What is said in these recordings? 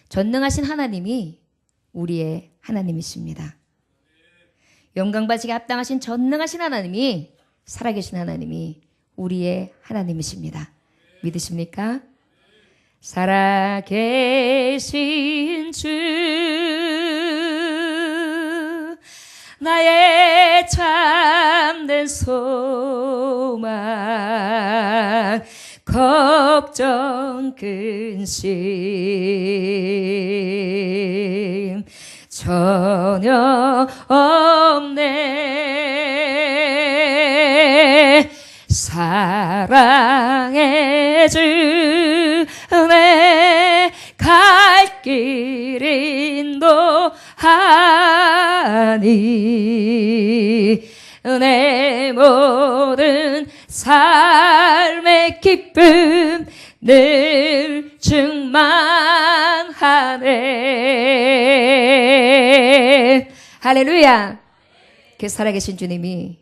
전능하신 하나님이 우리의 하나님이십니다. 영광받으시기에 합당하신 전능하신 하나님이, 살아계신 하나님이 우리의 하나님이십니다. 믿으십니까? 살아계신 주, 나의 참된 소망, 걱정 근심 전혀 없네. 사랑의 주 내 갈 길 인도하니 내 모든 삶의 기쁨 늘 충만하네. 할렐루야. 그 살아계신 주님이,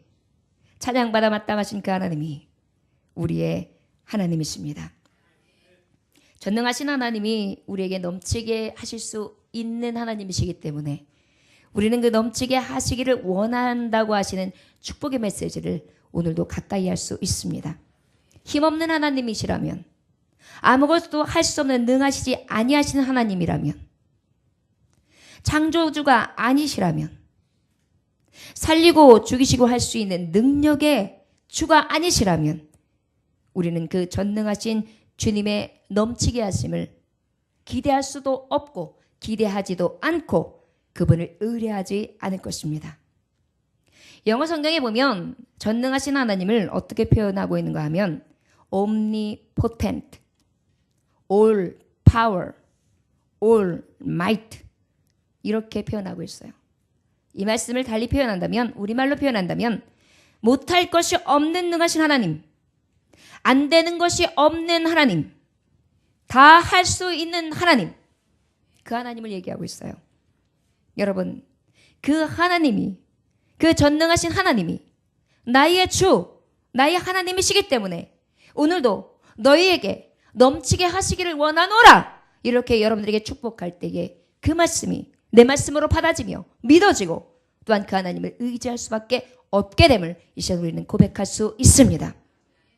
찬양받아 마땅하신 그 하나님이 우리의 하나님이십니다. 전능하신 하나님이 우리에게 넘치게 하실 수 있는 하나님이시기 때문에 우리는 그 넘치게 하시기를 원한다고 하시는 축복의 메시지를 오늘도 가까이 할 수 있습니다. 힘없는 하나님이시라면, 아무것도 할 수 없는 능하시지 아니하시는 하나님이라면, 창조주가 아니시라면, 살리고 죽이시고 할 수 있는 능력의 주가 아니시라면 우리는 그 전능하신 주님의 넘치게 하심을 기대할 수도 없고 기대하지도 않고 그분을 의뢰하지 않을 것입니다. 영어 성경에 보면 전능하신 하나님을 어떻게 표현하고 있는가 하면 omnipotent, all power, all might 이렇게 표현하고 있어요. 이 말씀을 달리 표현한다면, 우리말로 표현한다면 못할 것이 없는 능하신 하나님, 안 되는 것이 없는 하나님, 다 할 수 있는 하나님, 그 하나님을 얘기하고 있어요. 여러분, 그 하나님이, 그 전능하신 하나님이 나의 주, 나의 하나님이시기 때문에 오늘도 너희에게 넘치게 하시기를 원하노라, 이렇게 여러분들에게 축복할 때에 그 말씀이 내 말씀으로 받아지며 믿어지고 또한 그 하나님을 의지할 수밖에 없게 됨을 이 시간 우리는 고백할 수 있습니다.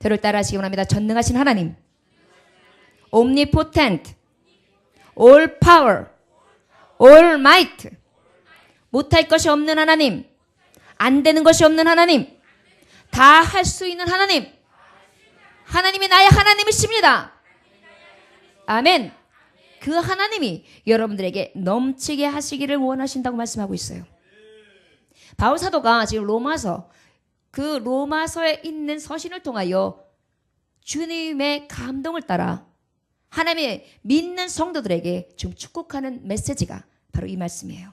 저를 따라 하시기 원합니다. 전능하신 하나님, omnipotent, all power, all might, 못할 것이 없는 하나님, 안 되는 것이 없는 하나님, 다 할 수 있는 하나님, 하나님이 나의 하나님이십니다. 아멘. 그 하나님이 여러분들에게 넘치게 하시기를 원하신다고 말씀하고 있어요. 바울 사도가 지금 로마서, 그 로마서에 있는 서신을 통하여 주님의 감동을 따라 하나님의 믿는 성도들에게 지금 축복하는 메시지가 바로 이 말씀이에요.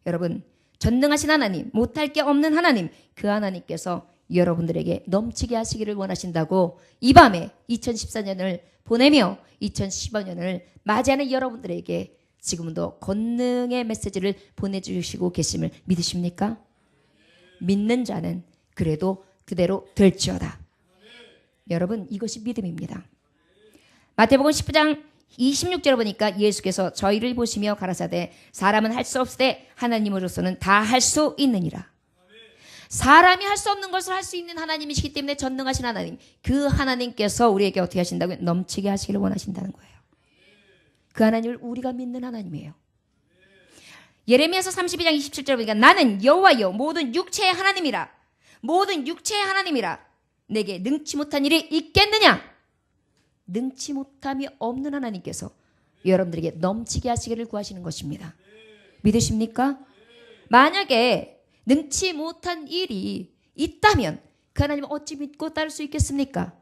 여러분, 전능하신 하나님, 못할 게 없는 하나님, 그 하나님께서 여러분들에게 넘치게 하시기를 원하신다고 이 밤에 2014년을 보내며 2015년을 맞이하는 여러분들에게 지금도 권능의 메시지를 보내주시고 계심을 믿으십니까? 믿는 자는 그래도 그대로 될지어다. 여러분, 이것이 믿음입니다. 마태복음 10장 26절에 보니까 예수께서 저희를 보시며 가라사대 사람은 할 수 없으되 하나님으로서는 다 할 수 있느니라. 사람이 할 수 없는 것을 할 수 있는 하나님이시기 때문에 전능하신 하나님, 그 하나님께서 우리에게 어떻게 하신다고요? 넘치게 하시기를 원하신다는 거예요. 그 하나님을 우리가 믿는 하나님이에요. 예레미야서 32장 27절에 보니까 나는 여호와여 모든 육체의 하나님이라, 모든 육체의 하나님이라, 내게 능치 못한 일이 있겠느냐? 능치 못함이 없는 하나님께서 여러분들에게 넘치게 하시기를 구하시는 것입니다. 믿으십니까? 만약에 능치 못한 일이 있다면 그 하나님은 어찌 믿고 따를 수 있겠습니까?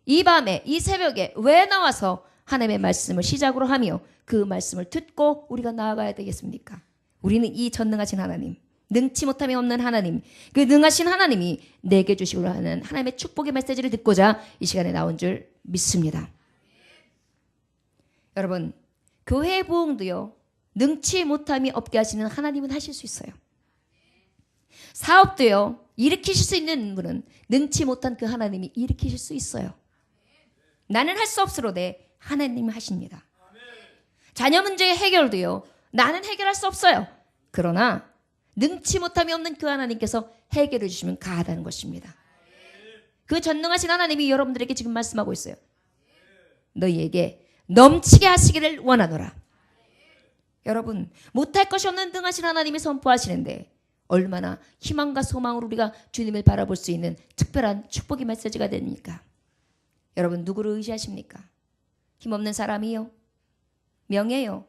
이 밤에, 이 새벽에 왜 나와서 하나님의 말씀을 시작으로 하며 그 말씀을 듣고 우리가 나아가야 되겠습니까? 우리는 이 전능하신 하나님, 능치 못함이 없는 하나님, 그 능하신 하나님이 내게 주시기로 하는 하나님의 축복의 메시지를 듣고자 이 시간에 나온 줄 믿습니다. 여러분, 교회 부흥도요, 능치 못함이 없게 하시는 하나님은 하실 수 있어요. 사업도요, 일으키실 수 있는 분은 능치 못한 그 하나님이 일으키실 수 있어요. 나는 할 수 없으로되 하나님이 하십니다. 자녀 문제의 해결도요. 나는 해결할 수 없어요. 그러나 능치 못함이 없는 그 하나님께서 해결해 주시면 가하다는 것입니다. 그 전능하신 하나님이 여러분들에게 지금 말씀하고 있어요. 너희에게 넘치게 하시기를 원하노라. 여러분, 못할 것이 없는 능하신 하나님이 선포하시는데 얼마나 희망과 소망으로 우리가 주님을 바라볼 수 있는 특별한 축복의 메시지가 됩니까? 여러분, 누구를 의지하십니까? 힘없는 사람이요? 명예요?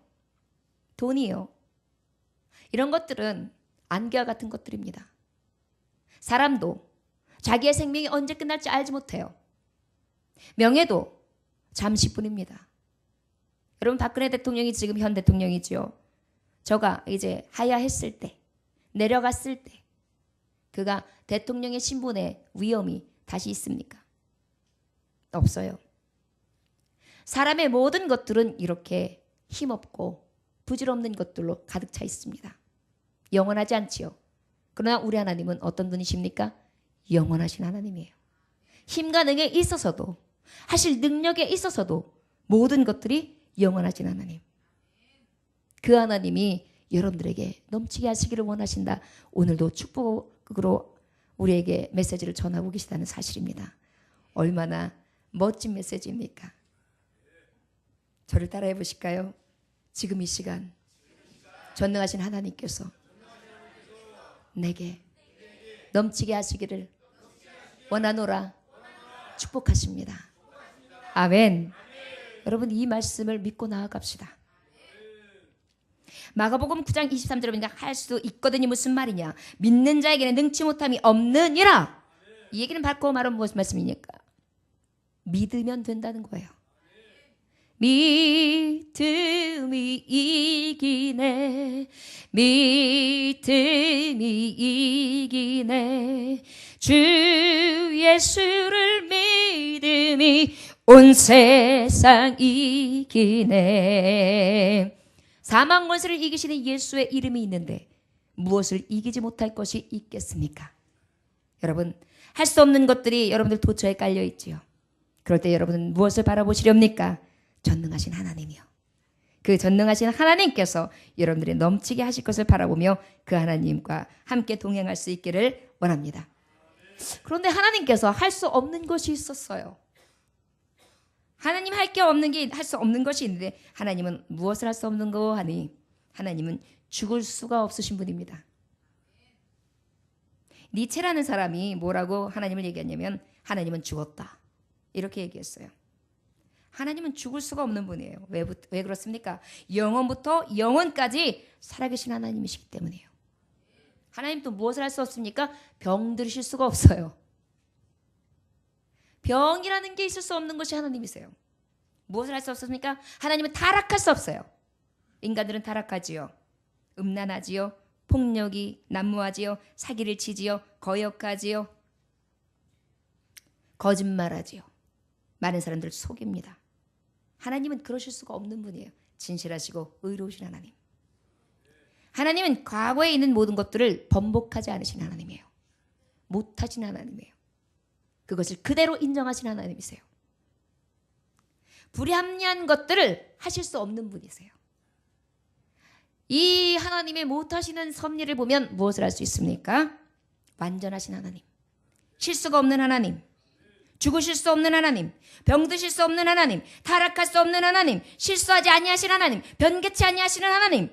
돈이요? 이런 것들은 안개와 같은 것들입니다. 사람도 자기의 생명이 언제 끝날지 알지 못해요. 명예도 잠시뿐입니다. 여러분, 박근혜 대통령이 지금 현 대통령이지요. 저가 이제 하야했을 때, 내려갔을 때 그가 대통령의 신분의 위험이 다시 있습니까? 없어요. 사람의 모든 것들은 이렇게 힘없고 부질없는 것들로 가득 차 있습니다. 영원하지 않지요. 그러나 우리 하나님은 어떤 분이십니까? 영원하신 하나님이에요. 힘과 능에 있어서도, 하실 능력에 있어서도 모든 것들이 영원하신 하나님. 그 하나님이 여러분들에게 넘치게 하시기를 원하신다. 오늘도 축복으로 우리에게 메시지를 전하고 계시다는 사실입니다. 얼마나 멋진 메시지입니까? 저를 따라해 보실까요? 지금 이 시간 전능하신 하나님께서 내게 넘치게 하시기를 원하노라 축복하십니다. 아멘. 여러분, 이 말씀을 믿고 나아갑시다. 마가복음 9장 23절에 보니까 할 수 있거든요. 무슨 말이냐? 믿는 자에게는 능치 못함이 없느니라. 이 얘기는 바꿔 말하면 무슨 말씀입니까? 믿으면 된다는 거예요. 믿음이 이기네. 믿음이 이기네. 주 예수를 믿음이 온 세상 이기네. 사망 권세를 이기시는 예수의 이름이 있는데 무엇을 이기지 못할 것이 있겠습니까? 여러분, 할 수 없는 것들이 여러분들 도처에 깔려 있지요. 그럴 때 여러분은 무엇을 바라보시렵니까? 전능하신 하나님이요. 그 전능하신 하나님께서 여러분들이 넘치게 하실 것을 바라보며 그 하나님과 함께 동행할 수 있기를 원합니다. 그런데 하나님께서 할 수 없는 것이 있었어요. 하나님 할 게 없는 게 할 수 없는 것이 있는데 하나님은 무엇을 할 수 없는 거 하니? 하나님은 죽을 수가 없으신 분입니다. 니체라는 사람이 뭐라고 하나님을 얘기했냐면 하나님은 죽었다. 이렇게 얘기했어요. 하나님은 죽을 수가 없는 분이에요. 왜 그렇습니까? 영원부터 영원까지 살아계신 하나님이시기 때문이에요. 하나님 또 무엇을 할 수 없습니까? 병 들으실 수가 없어요. 병이라는 게 있을 수 없는 것이 하나님이세요. 무엇을 할 수 없습니까? 하나님은 타락할 수 없어요. 인간들은 타락하지요. 음란하지요. 폭력이 난무하지요. 사기를 치지요. 거역하지요. 거짓말하지요. 많은 사람들을 속입니다. 하나님은 그러실 수가 없는 분이에요. 진실하시고 의로우신 하나님. 하나님은 과거에 있는 모든 것들을 번복하지 않으신 하나님이에요. 못하신 하나님이에요. 그것을 그대로 인정하신 하나님이세요. 불합리한 것들을 하실 수 없는 분이세요. 이 하나님의 못하시는 섭리를 보면 무엇을 할 수 있습니까? 완전하신 하나님, 실수가 없는 하나님, 죽으실 수 없는 하나님, 병드실 수 없는 하나님, 타락할 수 없는 하나님, 실수하지 아니하신 하나님, 변개치 아니하시는 하나님.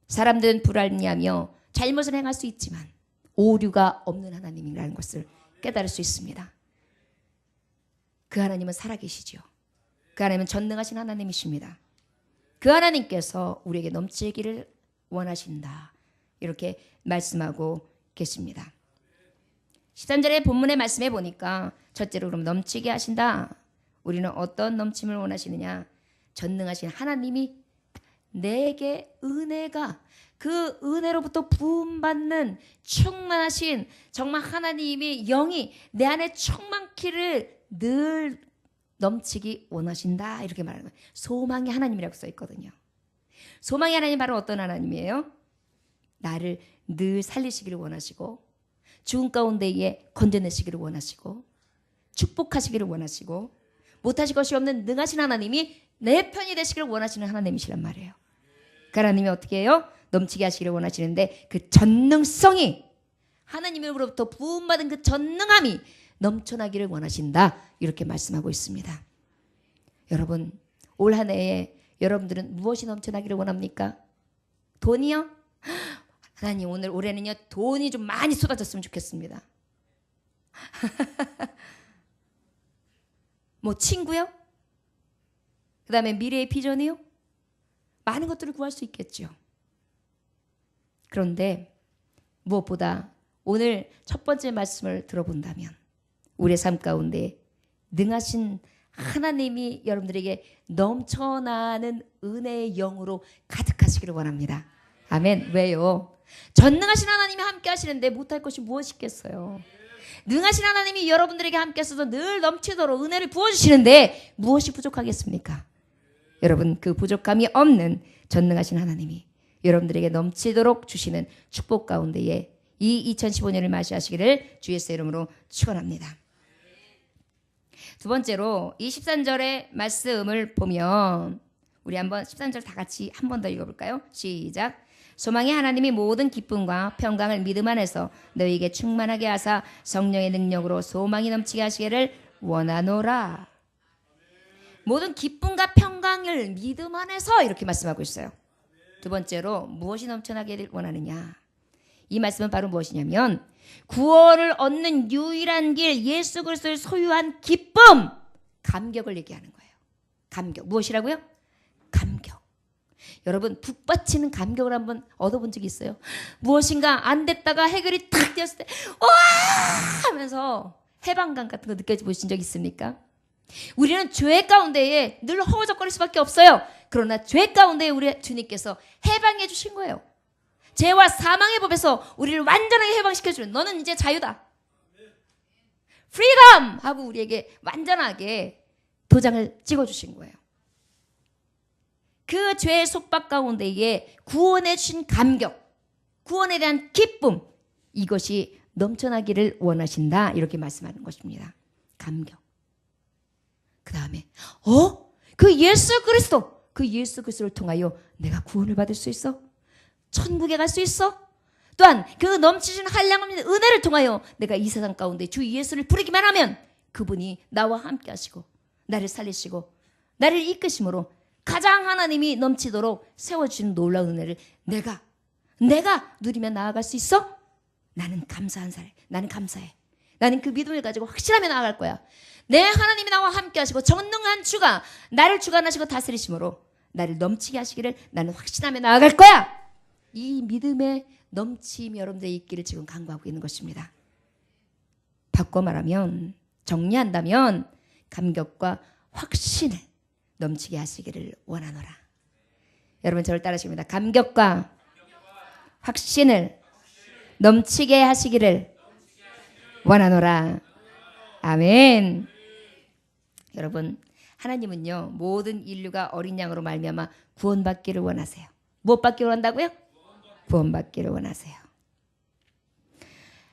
사람들은 불합리하며 잘못을 행할 수 있지만 오류가 없는 하나님이라는 것을 깨달을 수 있습니다. 그 하나님은 살아계시죠. 그 하나님은 전능하신 하나님이십니다. 그 하나님께서 우리에게 넘치기를 원하신다. 이렇게 말씀하고 계십니다. 13절의 본문의 말씀에 보니까 첫째로 그럼 넘치게 하신다. 우리는 어떤 넘침을 원하시느냐? 전능하신 하나님이 내게 은혜가 그 은혜로부터 부음받는 충만하신 정말 하나님의 영이 내 안에 충만키를 늘 넘치기 원하신다. 이렇게 말하는 거예요. 소망의 하나님이라고 써 있거든요. 소망의 하나님 바로 어떤 하나님이에요? 나를 늘 살리시기를 원하시고 죽음 가운데에 건져내시기를 원하시고 축복하시기를 원하시고 못하실 것이 없는 능하신 하나님이 내 편이 되시기를 원하시는 하나님이시란 말이에요. 그 하나님이 어떻게 해요? 넘치게 하시기를 원하시는데 그 전능성이 하나님으로부터 부음받은 그 전능함이 넘쳐나기를 원하신다. 이렇게 말씀하고 있습니다. 여러분, 올 한 해에 여러분들은 무엇이 넘쳐나기를 원합니까? 돈이요? 하나님, 올해는요 돈이 좀 많이 쏟아졌으면 좋겠습니다. 뭐 친구요? 그 다음에 미래의 비전이요? 많은 것들을 구할 수 있겠죠. 그런데 무엇보다 오늘 첫 번째 말씀을 들어본다면 우리의 삶 가운데 능하신 하나님이 여러분들에게 넘쳐나는 은혜의 영으로 가득하시기를 원합니다. 아멘. 왜요? 전능하신 하나님이 함께 하시는데 못할 것이 무엇이 있겠어요? 능하신 하나님이 여러분들에게 함께 하셔서 늘 넘치도록 은혜를 부어주시는데 무엇이 부족하겠습니까? 여러분, 그 부족함이 없는 전능하신 하나님이 여러분들에게 넘치도록 주시는 축복 가운데에 이 2015년을 맞이하시기를 주 예수의 이름으로 축원합니다. 두 번째로 이 13절의 말씀을 보면 우리 한번 13절 다 같이 한 번 더 읽어볼까요? 시작. 소망의 하나님이 모든 기쁨과 평강을 믿음 안에서 너희에게 충만하게 하사 성령의 능력으로 소망이 넘치게 하시기를 원하노라. 모든 기쁨과 평강을 믿음 안에서 이렇게 말씀하고 있어요. 두 번째로 무엇이 넘쳐나기를 원하느냐? 이 말씀은 바로 무엇이냐면 구원을 얻는 유일한 길 예수 그리스도를 소유한 기쁨, 감격을 얘기하는 거예요. 감격. 무엇이라고요? 감격. 여러분, 북받치는 감격을 한번 얻어본 적이 있어요? 무엇인가 안 됐다가 해결이 탁 되었을 때 와! 하면서 해방감 같은 거 느껴보신 적 있습니까? 우리는 죄 가운데에 늘 허우적거릴 수밖에 없어요. 그러나 죄 가운데에 우리 주님께서 해방해 주신 거예요. 죄와 사망의 법에서 우리를 완전하게 해방시켜주는 너는 이제 자유다. 프리덤! 하고 우리에게 완전하게 도장을 찍어주신 거예요. 그 죄의 속박 가운데에 구원해 주신 감격, 구원에 대한 기쁨, 이것이 넘쳐나기를 원하신다. 이렇게 말씀하는 것입니다. 감격. 그 다음에 그 예수 그리스도를 통하여 내가 구원을 받을 수 있어? 천국에 갈 수 있어? 또한 그 넘치신 한량없는 은혜를 통하여 내가 이 세상 가운데 주 예수를 부르기만 하면 그분이 나와 함께 하시고 나를 살리시고 나를 이끄심으로 가장 하나님이 넘치도록 세워주시는 놀라운 은혜를 내가 누리며 나아갈 수 있어? 나는 감사해. 나는 그 믿음을 가지고 확실하게 나아갈 거야. 내 하나님이 나와 함께 하시고 전능한 주가 나를 주관하시고 다스리심으로 나를 넘치게 하시기를 나는 확신하며 나아갈 거야. 이 믿음의 넘침이 여러분들의 있기를 지금 간구하고 있는 것입니다. 바꿔 말하면, 정리한다면 감격과 확신을 넘치게 하시기를 원하노라. 여러분 저를 따라하십니다. 감격과 확신을 넘치게 하시기를 원하노라. 아멘. 여러분, 하나님은요 모든 인류가 어린 양으로 말미암아 구원받기를 원하세요. 무엇 받기를 원한다고요? 구원받기를 원하세요.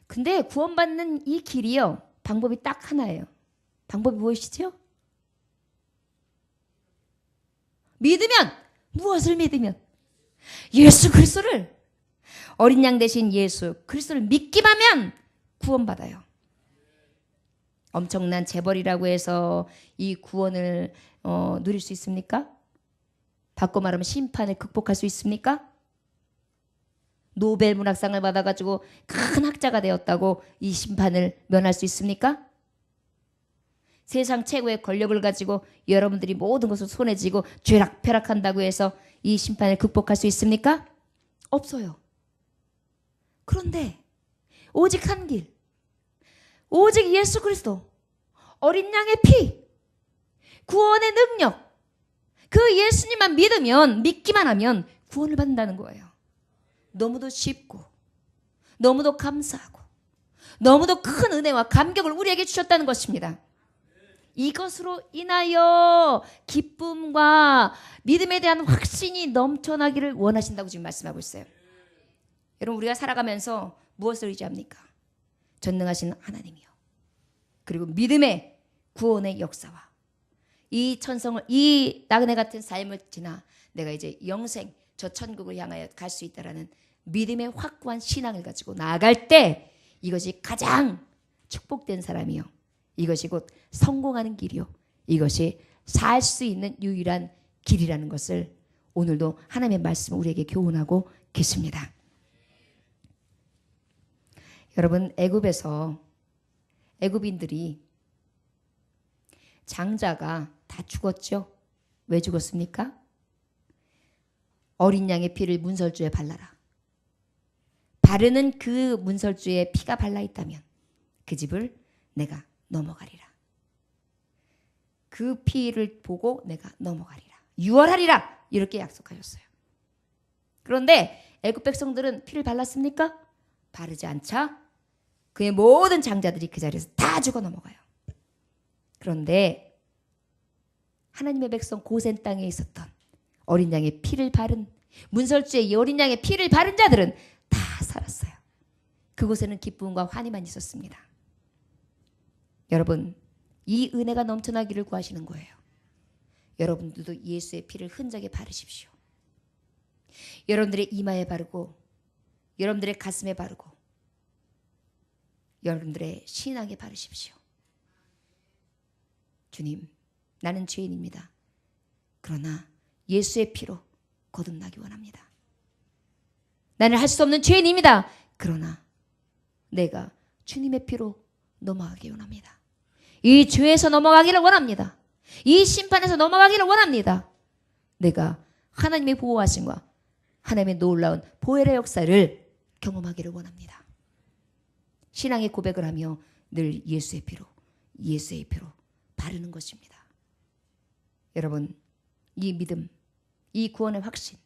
근데 구원받는 이 길이요 방법이 딱 하나예요. 방법이 무엇이죠? 믿으면, 무엇을 믿으면? 예수 그리스도를, 어린 양 대신 예수 그리스도를 믿기만 하면 구원받아요. 엄청난 재벌이라고 해서 이 구원을 누릴 수 있습니까? 바꿔 말하면 심판을 극복할 수 있습니까? 노벨 문학상을 받아가지고 큰 학자가 되었다고 이 심판을 면할 수 있습니까? 세상 최고의 권력을 가지고 여러분들이 모든 것을 손에 쥐고 쇠락펴락한다고 해서 이 심판을 극복할 수 있습니까? 없어요. 그런데 오직 한 길, 오직 예수 그리스도, 어린 양의 피, 구원의 능력, 그 예수님만 믿기만 하면 구원을 받는다는 거예요. 너무도 쉽고 너무도 감사하고 너무도 큰 은혜와 감격을 우리에게 주셨다는 것입니다. 이것으로 인하여 기쁨과 믿음에 대한 확신이 넘쳐나기를 원하신다고 지금 말씀하고 있어요. 여러분, 우리가 살아가면서 무엇을 의지합니까? 전능하신 하나님이요. 그리고 믿음의 구원의 역사와 이 천성을, 이 나그네 같은 삶을 지나 내가 이제 영생, 저 천국을 향하여 갈 수 있다라는 믿음의 확고한 신앙을 가지고 나아갈 때 이것이 가장 축복된 사람이요, 이것이 곧 성공하는 길이요, 이것이 살 수 있는 유일한 길이라는 것을 오늘도 하나님의 말씀을 우리에게 교훈하고 계십니다. 여러분, 애굽에서 애굽인들이 장자가 다 죽었죠. 왜 죽었습니까? 어린 양의 피를 문설주에 발라라. 바르는 그 문설주에 피가 발라 있다면 그 집을 내가 넘어가리라. 그 피를 보고 내가 넘어가리라. 유월하리라. 이렇게 약속하셨어요. 그런데 애굽 백성들은 피를 발랐습니까? 바르지 않자 그의 모든 장자들이 그 자리에서 다 죽어 넘어가요. 그런데 하나님의 백성 고센 땅에 있었던 어린 양의 피를 바른, 문설주에 이 어린 양의 피를 바른 자들은 다 살았어요. 그곳에는 기쁨과 환희만 있었습니다. 여러분, 이 은혜가 넘쳐나기를 구하시는 거예요. 여러분들도 예수의 피를 흔적에 바르십시오. 여러분들의 이마에 바르고, 여러분들의 가슴에 바르고, 여러분들의 신앙에 바르십시오. 주님, 나는 죄인입니다. 그러나 예수의 피로 거듭나기 원합니다. 나는 할 수 없는 죄인입니다. 그러나 내가 주님의 피로 넘어가기 원합니다. 이 죄에서 넘어가기를 원합니다. 이 심판에서 넘어가기를 원합니다. 내가 하나님의 보호하심과 하나님의 놀라운 보혈의 역사를 경험하기를 원합니다. 신앙의 고백을 하며 늘 예수의 피로 바르는 것입니다. 여러분, 이 믿음, 이 구원의 확신,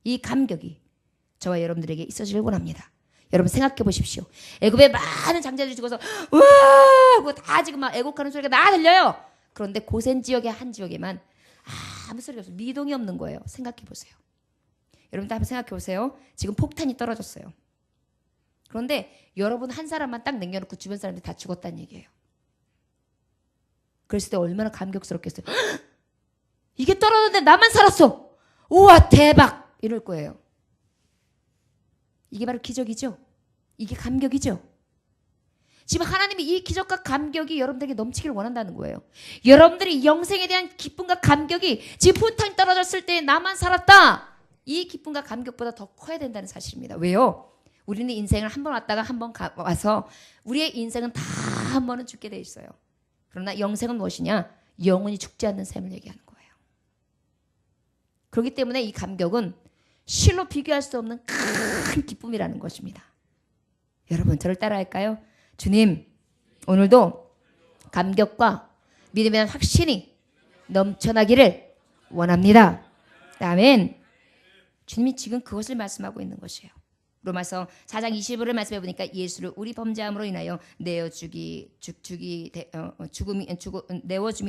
이 감격이 저와 여러분들에게 있어지길 원합니다. 여러분 생각해 보십시오. 애굽에 많은 장자들이 죽어서 우와 하고 다 지금 막 애곡하는 소리가 다 들려요. 그런데 고센 지역의 한 지역에만 아무 소리가 없어요. 미동이 없는 거예요. 생각해 보세요. 여러분도 한번 생각해 보세요. 지금 폭탄이 떨어졌어요. 그런데 여러분 한 사람만 딱 남겨놓고 주변 사람들이 다 죽었다는 얘기예요. 그랬을 때 얼마나 감격스럽겠어요. 이게 떨어졌는데 나만 살았어. 우와 대박 이럴 거예요. 이게 바로 기적이죠. 이게 감격이죠. 지금 하나님이 이 기적과 감격이 여러분들에게 넘치기를 원한다는 거예요. 여러분들이 영생에 대한 기쁨과 감격이 지금 폭탄이 떨어졌을 때 나만 살았다. 이 기쁨과 감격보다 더 커야 된다는 사실입니다. 왜요? 우리는 인생을 한 번 왔다가 한 번 와서 우리의 인생은 다 한 번은 죽게 돼 있어요. 그러나 영생은 무엇이냐? 영원히 죽지 않는 삶을 얘기하는 거예요. 그렇기 때문에 이 감격은 실로 비교할 수 없는 큰 기쁨이라는 것입니다. 여러분 저를 따라할까요? 주님, 오늘도 감격과 믿음에 대한 확신이 넘쳐나기를 원합니다. 아멘. 주님이 지금 그것을 말씀하고 있는 것이에요. 로마서 4장 20절을 말씀해 보니까 예수를 우리 범죄함으로 인하여 내어줌이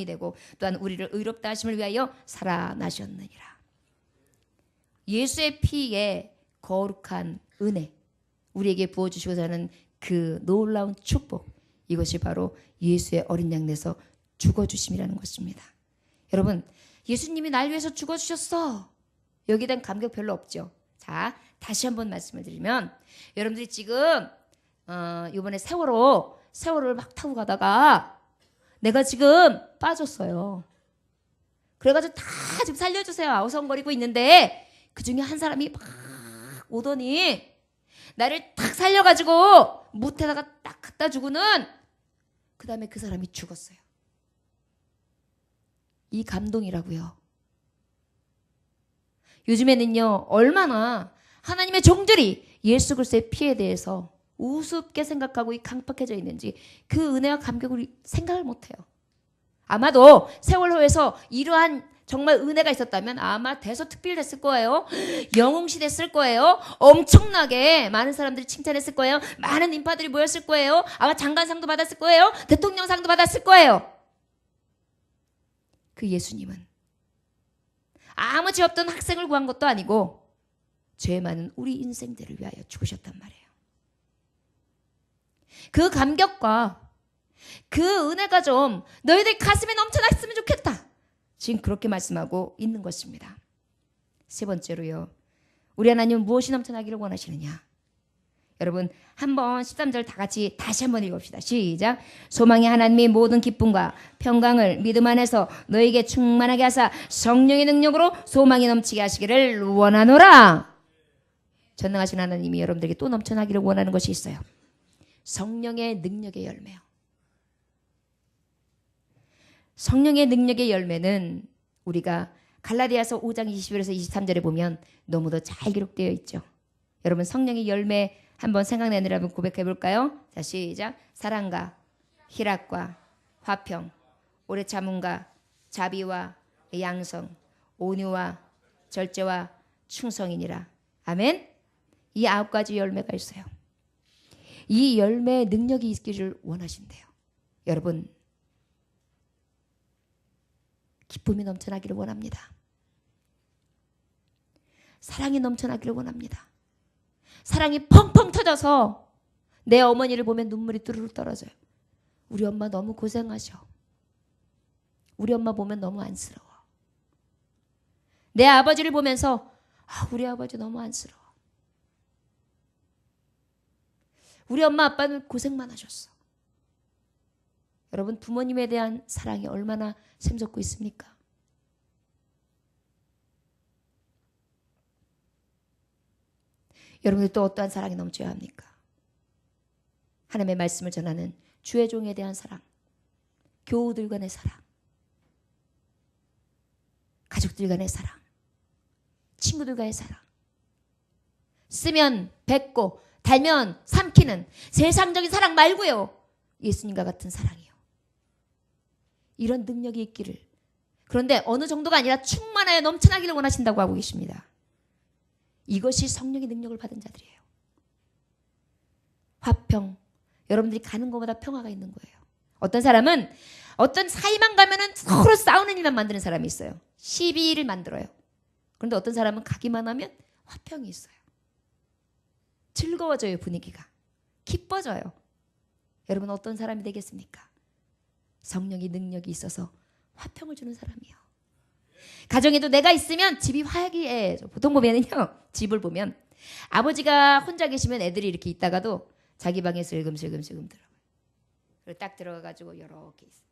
되고 또한 우리를 의롭다 하심을 위하여 살아나셨느니라. 예수의 피에 거룩한 은혜, 우리에게 부어주시고자 하는 그 놀라운 축복, 이것이 바로 예수의 어린 양 내서 죽어주심이라는 것입니다. 여러분, 예수님이 날 위해서 죽어주셨어. 여기에 대한 감격 별로 없죠. 자, 다시 한번 말씀을 드리면 여러분들이 지금 이번에 세월호를 막 타고 가다가 내가 지금 빠졌어요. 그래가지고 다 지금 살려주세요 아우성거리고 있는데 그 중에 한 사람이 막 오더니 나를 탁 살려가지고 못에다가 딱 갖다 주고는 그 다음에 그 사람이 죽었어요. 이 감동이라고요. 요즘에는요 얼마나 하나님의 종들이 예수 그리스도의 피에 대해서 우습게 생각하고 강팍해져 있는지 그 은혜와 감격을 생각을 못해요. 아마도 세월호에서 이러한 정말 은혜가 있었다면 아마 대서특필됐을 거예요. 영웅시 됐을 거예요. 엄청나게 많은 사람들이 칭찬했을 거예요. 많은 인파들이 모였을 거예요. 아마 장관상도 받았을 거예요. 대통령상도 받았을 거예요. 그 예수님은 아무 죄 없던 학생을 구한 것도 아니고 죄 많은 우리 인생들을 위하여 죽으셨단 말이에요. 그 감격과 그 은혜가 좀 너희들 가슴에 넘쳐났으면 좋겠다. 지금 그렇게 말씀하고 있는 것입니다. 세 번째로요. 우리 하나님은 무엇이 넘쳐나기를 원하시느냐? 여러분 한번 13절 다 같이 다시 한번 읽읍시다. 시작. 소망의 하나님이 모든 기쁨과 평강을 믿음 안에서 너에게 충만하게 하사 성령의 능력으로 소망이 넘치게 하시기를 원하노라. 전능하신 하나님이 여러분들에게 또 넘쳐나기를 원하는 것이 있어요. 성령의 능력의 열매요. 성령의 능력의 열매는 우리가 갈라디아서 5장 21에서 23절에 보면 너무도 잘 기록되어 있죠. 여러분 성령의 열매 한번 생각내느라 고백해 볼까요? 자, 시작. 사랑과 희락과 화평, 오래 참음과 자비와 양성, 온유와 절제와 충성이니라. 아멘. 이 9가지 열매가 있어요. 이 열매의 능력이 있기를 원하신대요. 여러분 기쁨이 넘쳐나기를 원합니다. 사랑이 넘쳐나기를 원합니다. 사랑이 펑펑 터져서 내 어머니를 보면 눈물이 뚜루루 떨어져요. 우리 엄마 너무 고생하셔. 우리 엄마 보면 너무 안쓰러워. 내 아버지를 보면서 우리 아버지 너무 안쓰러워. 우리 엄마 아빠는 고생만 하셨어. 여러분 부모님에 대한 사랑이 얼마나 샘솟고 있습니까? 여러분들 또 어떠한 사랑이 넘쳐야 합니까? 하나님의 말씀을 전하는 주의 종에 대한 사랑, 교우들 간의 사랑, 가족들 간의 사랑, 친구들과의 사랑, 쓰면 뱉고 달면 삼키는 세상적인 사랑 말고요. 예수님과 같은 사랑이요. 이런 능력이 있기를. 그런데 어느 정도가 아니라 충만하여 넘쳐나기를 원하신다고 하고 계십니다. 이것이 성령의 능력을 받은 자들이에요. 화평. 여러분들이 가는 것보다 평화가 있는 거예요. 어떤 사람은 어떤 사이만 가면은 서로 싸우는 일만 만드는 사람이 있어요. 시비를 만들어요. 그런데 어떤 사람은 가기만 하면 화평이 있어요. 즐거워져요. 분위기가. 기뻐져요. 여러분 어떤 사람이 되겠습니까? 성령의 능력이 있어서 화평을 주는 사람이요. 가정에도 내가 있으면 집이 화기애애해져. 보통 보면은요. 집을 보면 아버지가 혼자 계시면 애들이 이렇게 있다가도 자기 방에 슬금슬금 들어가요. 그리고 딱 들어가가지고 이렇게 있어요.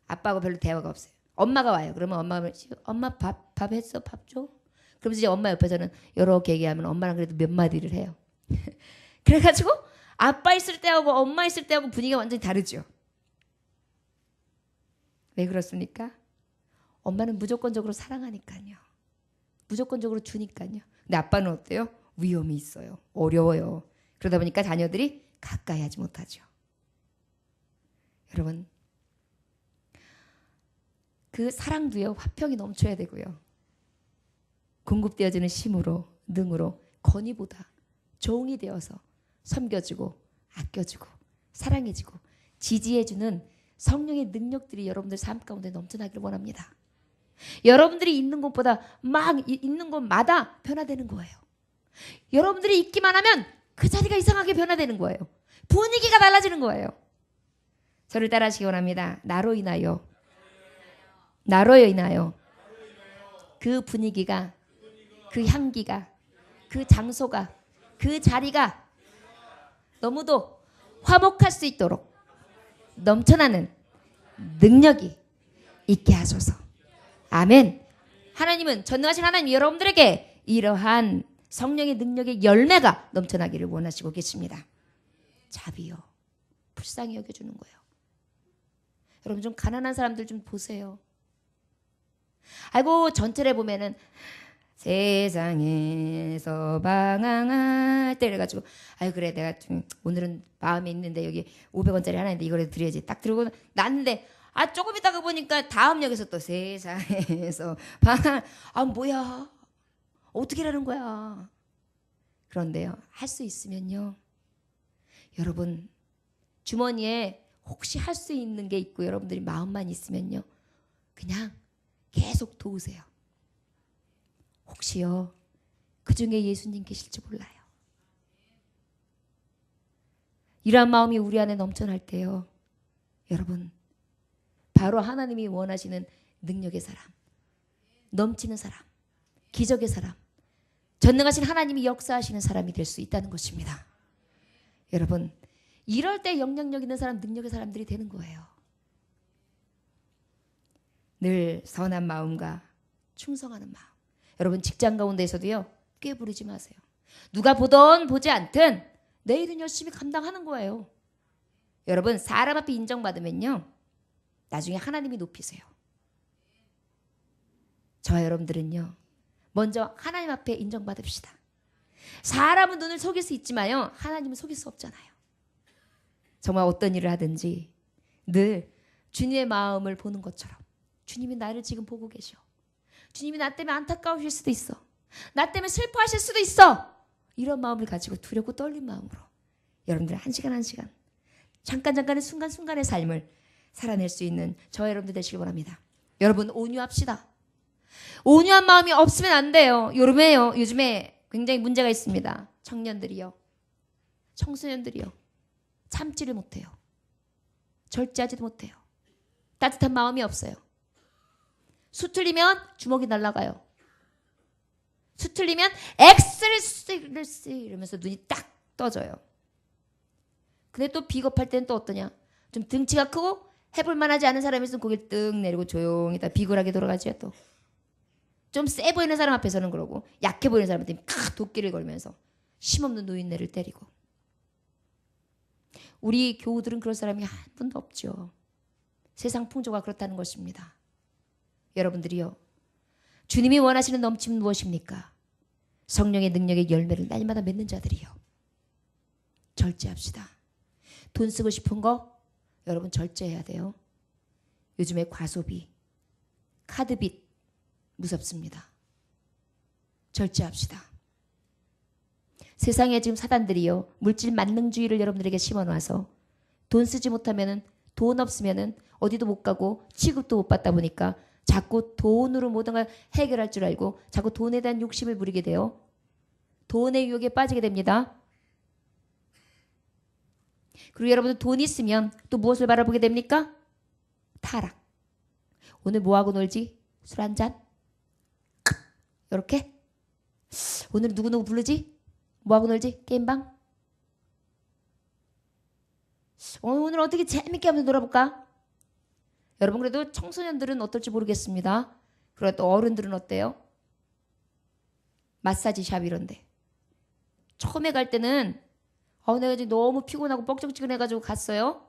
아빠하고 별로 대화가 없어요. 엄마가 와요. 그러면 엄마 밥 했어? 밥 줘? 그러면서 이제 엄마 옆에서는 이렇게 얘기하면 엄마랑 그래도 몇 마디를 해요. 그래가지고 아빠 있을 때하고 엄마 있을 때하고 분위기가 완전히 다르죠. 왜 그렇습니까? 엄마는 무조건적으로 사랑하니까요. 무조건적으로 주니까요. 근데 아빠는 어때요? 위험이 있어요. 어려워요. 그러다 보니까 자녀들이 가까이 하지 못하죠. 여러분 그 사랑도요. 화평이 넘쳐야 되고요. 공급되어지는 힘으로 능으로 건의보다 종이 되어서 섬겨주고 아껴주고 사랑해주고 지지해주는 성령의 능력들이 여러분들 삶 가운데 넘쳐나기를 원합니다. 여러분들이 있는 곳보다 막 있는 곳마다 변화되는 거예요. 여러분들이 있기만 하면 그 자리가 이상하게 변화되는 거예요. 분위기가 달라지는 거예요. 저를 따라하시기 원합니다. 나로 인하여 그 분위기가 그 향기가 그 장소가 그 자리가 너무도 화목할 수 있도록 넘쳐나는 능력이 있게 하소서. 아멘. 하나님은 전능하신 하나님 여러분들에게 이러한 성령의 능력의 열매가 넘쳐나기를 원하시고 계십니다. 자비요. 불쌍히 여겨주는 거예요. 여러분 좀 가난한 사람들 좀 보세요. 아이고 전철에 보면은 세상에서 방황할 때 이래가지고 아유 그래 내가 좀 오늘은 마음이 있는데 여기 500원짜리 하나 있는데 이거라도 드려야지 딱 들고 났는데 조금 있다가 보니까 다음 역에서 또 세상에서 방황 뭐야 어떻게 하는 거야. 그런데요 할 수 있으면요 여러분 주머니에 혹시 할 수 있는 게 있고 여러분들이 마음만 있으면요 그냥 계속 도우세요. 혹시요 그 중에 예수님 계실지 몰라요. 이러한 마음이 우리 안에 넘쳐날 때요 여러분, 바로 하나님이 원하시는 능력의 사람, 넘치는 사람, 기적의 사람, 전능하신 하나님이 역사하시는 사람이 될 수 있다는 것입니다. 여러분, 이럴 때 영향력 있는 사람, 능력의 사람들이 되는 거예요. 늘 선한 마음과 충성하는 마음. 여러분, 직장 가운데에서도요, 꾀부리지 마세요. 누가 보던 보지 않든 내 일은 열심히 감당하는 거예요. 여러분, 사람 앞에 인정받으면요, 나중에 하나님이 높이세요. 저와 여러분들은요, 먼저 하나님 앞에 인정받읍시다. 사람은 눈을 속일 수 있지만요, 하나님은 속일 수 없잖아요. 정말 어떤 일을 하든지 늘 주님의 마음을 보는 것처럼, 주님이 나를 지금 보고 계셔. 주님이 나 때문에 안타까우실 수도 있어. 나 때문에 슬퍼하실 수도 있어. 이런 마음을 가지고 두렵고 떨린 마음으로 여러분들 한 시간 한 시간, 잠깐의 순간순간의 삶을 살아낼 수 있는 저와 여러분들 되시길 바랍니다. 여러분, 온유합시다. 온유한 마음이 없으면 안 돼요. 요즘에 굉장히 문제가 있습니다. 청년들이요, 청소년들이요, 참지를 못해요. 절제하지도 못해요. 따뜻한 마음이 없어요. 수틀리면 주먹이 날아가요. 수틀리면 엑스를 쓰 이러면서 눈이 딱 떠져요. 근데 또 비겁할 때는 또 어떠냐? 좀 등치가 크고 해볼 만하지 않은 사람이 있으면 고개를 뜩 내리고 조용히 다 비굴하게 돌아가지요. 또 좀 세 보이는 사람 앞에서는 그러고, 약해 보이는 사람한테 도끼를 걸면서 힘없는 노인네를 때리고. 우리 교우들은 그럴 사람이 한 분도 없죠. 세상 풍조가 그렇다는 것입니다. 여러분들이요, 주님이 원하시는 넘침은 무엇입니까? 성령의 능력의 열매를 날마다 맺는 자들이요. 절제합시다. 돈 쓰고 싶은 거 여러분 절제해야 돼요. 요즘에 과소비, 카드빚 무섭습니다. 절제합시다. 세상에 지금 사단들이요, 물질 만능주의를 여러분들에게 심어놔서 돈 쓰지 못하면은, 돈 없으면은 어디도 못 가고 취급도 못 받다 보니까 자꾸 돈으로 모든 걸 해결할 줄 알고 자꾸 돈에 대한 욕심을 부리게 돼요. 돈의 유혹에 빠지게 됩니다. 그리고 여러분들 돈 있으면 또 무엇을 바라보게 됩니까? 타락. 오늘 뭐하고 놀지? 술 한잔? 이렇게? 오늘 누구누구 부르지? 뭐하고 놀지? 게임방? 오늘 어떻게 재밌게 한번 놀아볼까? 여러분, 그래도 청소년들은 어떨지 모르겠습니다. 그리고 또 어른들은 어때요? 마사지 샵 이런데. 처음에 갈 때는 내가 지금 너무 피곤하고 뻑적지근해가지고 갔어요.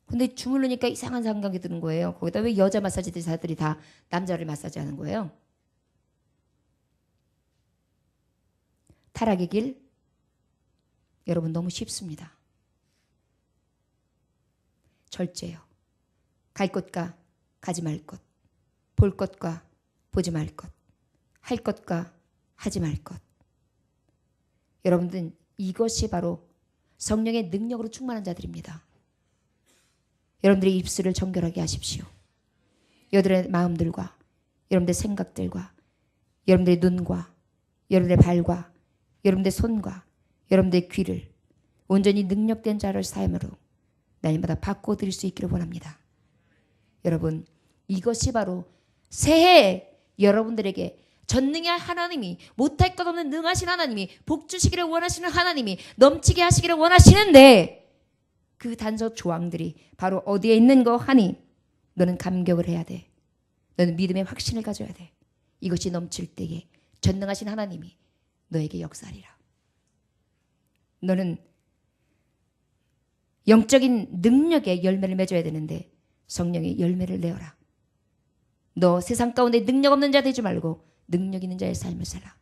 근데 주무르니까 이상한 생각이 드는 거예요. 거기다 왜 여자 마사지사들이 다 남자를 마사지하는 거예요? 타락의 길, 여러분 너무 쉽습니다. 절제요. 갈 것과 가지 말 것, 볼 것과 보지 말 것, 할 것과 하지 말 것. 여러분들은 이것이 바로 성령의 능력으로 충만한 자들입니다. 여러분들의 입술을 정결하게 하십시오. 여러분들의 마음들과 여러분들의 생각들과 여러분들의 눈과 여러분들의 발과 여러분들의 손과 여러분들의 귀를 온전히 능력된 자를 삶으로 날마다 바꿔드릴 수 있기를 원합니다. 여러분, 이것이 바로 새해 여러분들에게 전능의 하나님이, 못할 것 없는 능하신 하나님이, 복 주시기를 원하시는 하나님이, 넘치게 하시기를 원하시는데, 그 단서 조항들이 바로 어디에 있는 거 하니? 너는 감격을 해야 돼. 너는 믿음의 확신을 가져야 돼. 이것이 넘칠 때에 전능하신 하나님이 너에게 역사하리라. 너는 영적인 능력의 열매를 맺어야 되는데 성령의 열매를 내어라. 너 세상 가운데 능력 없는 자 되지 말고 능력 있는 자의 삶을 살아.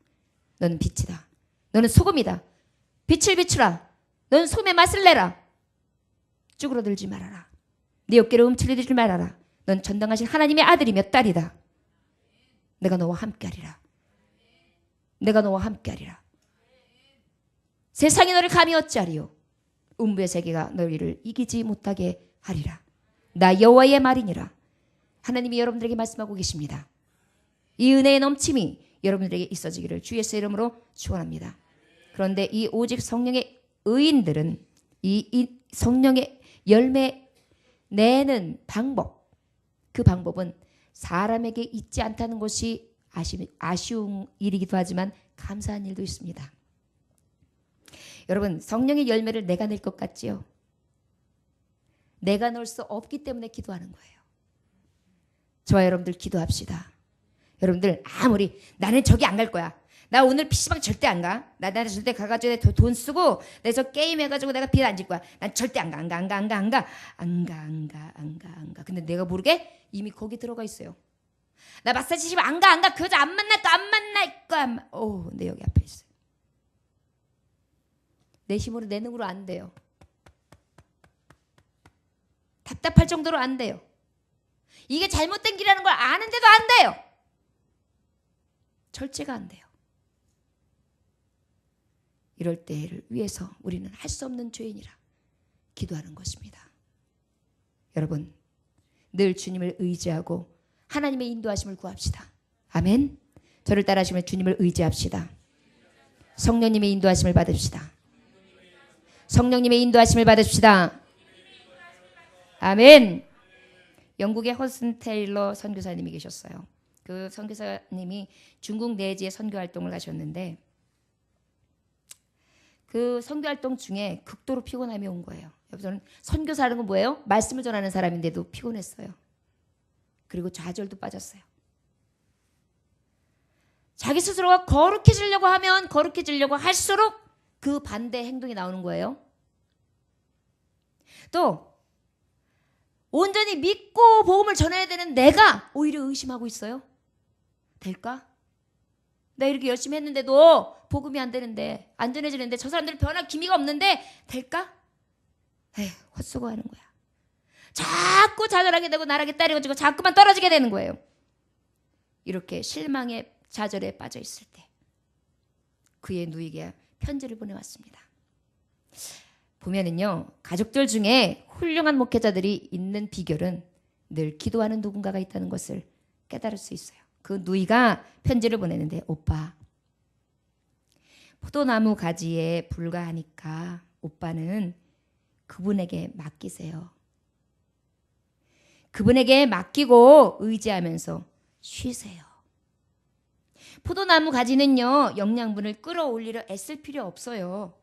너는 빛이다. 너는 소금이다. 빛을 비추라. 너는 소금의 맛을 내라. 쭈그러들지 말아라. 네 어깨를 움츠리지 말아라. 넌 전당하신 하나님의 아들이며 딸이다. 내가 너와 함께하리라. 내가 너와 함께하리라. 세상이 너를 감히 어찌하리요. 음부의 세계가 너희를 이기지 못하게 하리라. 나 여호와의 말이니라. 하나님이 여러분들에게 말씀하고 계십니다. 이 은혜의 넘침이 여러분들에게 있어지기를 주 예수의 이름으로 축원합니다. 그런데 이 오직 성령의 의인들은 이 성령의 열매 내는 방법, 그 방법은 사람에게 있지 않다는 것이 아쉬운 일이기도 하지만 감사한 일도 있습니다. 여러분, 성령의 열매를 내가 낼 것 같지요? 내가 넣을 수 없기 때문에 기도하는 거예요. 저와 여러분들 기도합시다. 여러분들 아무리 나는 저기 안 갈 거야. 나 오늘 PC방 절대 안 가. 나 절대 가가지고 돈 쓰고 내 저 게임 해가지고 내가 빚 안 질 거야. 난 절대 안 가. 근데 내가 모르게 이미 거기 들어가 있어요. 나 마사지 집 안 가. 그 여자 안 만날 거야. 오, 내 여기 앞에 있어요. 내 힘으로 내 능으로 안 돼요. 답답할 정도로 안 돼요. 이게 잘못된 길이라는 걸 아는데도 안 돼요. 절제가 안 돼요. 이럴 때를 위해서 우리는 할 수 없는 죄인이라 기도하는 것입니다. 여러분, 늘 주님을 의지하고 하나님의 인도하심을 구합시다. 아멘. 저를 따라하시면 주님을 의지합시다. 성령님의 인도하심을 받읍시다. 성령님의 인도하심을 받읍시다. 아멘. 영국의 허슨 테일러 선교사님이 계셨어요. 그 선교사님이 중국 내지에 선교활동을 가셨는데 그 선교활동 중에 극도로 피곤함이 온 거예요. 여러분, 선교사라는 건 뭐예요? 말씀을 전하는 사람인데도 피곤했어요. 그리고 좌절도 빠졌어요. 자기 스스로가 거룩해지려고 하면 거룩해지려고 할수록 그 반대 행동이 나오는 거예요. 또 온전히 믿고 복음을 전해야 되는 내가 오히려 의심하고 있어요. 될까? 나 이렇게 열심히 했는데도 복음이 안 되는데, 안 전해지는데, 저 사람들 변할 기미가 없는데 될까? 에휴, 헛수고하는 거야. 자꾸 좌절하게 되고 나락에 따라가지고 자꾸만 떨어지게 되는 거예요. 이렇게 실망에 좌절에 빠져 있을 때 그의 누이에게 편지를 보내왔습니다. 보면은요, 가족들 중에 훌륭한 목회자들이 있는 비결은 늘 기도하는 누군가가 있다는 것을 깨달을 수 있어요. 그 누이가 편지를 보내는데, 오빠, 포도나무 가지에 불과하니까 오빠는 그분에게 맡기세요. 그분에게 맡기고 의지하면서 쉬세요. 포도나무 가지는요, 영양분을 끌어올리려 애쓸 필요 없어요.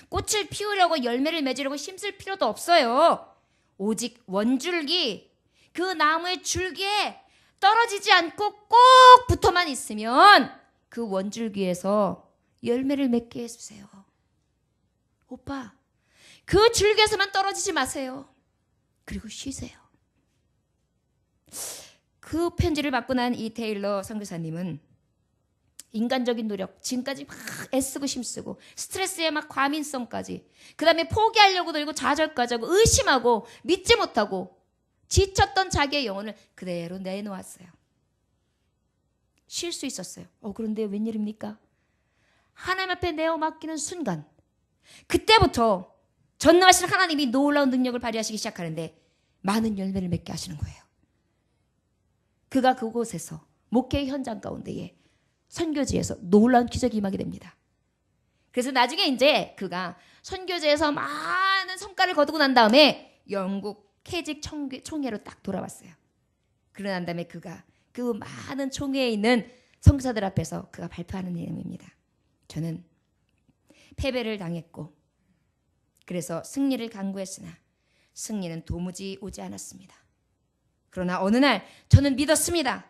꽃을 피우려고 열매를 맺으려고 힘쓸 필요도 없어요. 오직 원줄기, 그 나무의 줄기에 떨어지지 않고 꼭 붙어만 있으면 그 원줄기에서 열매를 맺게 해주세요. 오빠, 그 줄기에서만 떨어지지 마세요. 그리고 쉬세요. 그 편지를 받고 난 이 테일러 선교사님은 인간적인 노력, 지금까지 막 애쓰고 힘쓰고 스트레스에 막 과민성까지, 그 다음에 포기하려고 들고 좌절까지 하고 의심하고 믿지 못하고 지쳤던 자기의 영혼을 그대로 내놓았어요. 쉴 수 있었어요. 그런데 웬일입니까? 하나님 앞에 내어 맡기는 순간, 그때부터 전능하신 하나님이 놀라운 능력을 발휘하시기 시작하는데 많은 열매를 맺게 하시는 거예요. 그가 그곳에서 목회의 현장 가운데에 선교지에서 놀라운 기적이 임하게 됩니다. 그래서 나중에 이제 그가 선교지에서 많은 성과를 거두고 난 다음에 영국 캐직 총회로 딱 돌아왔어요. 그러고 난 다음에 그가 그 많은 총회에 있는 선교사들 앞에서 그가 발표하는 내용입니다. 저는 패배를 당했고 그래서 승리를 간구했으나 승리는 도무지 오지 않았습니다. 그러나 어느 날 저는 믿었습니다.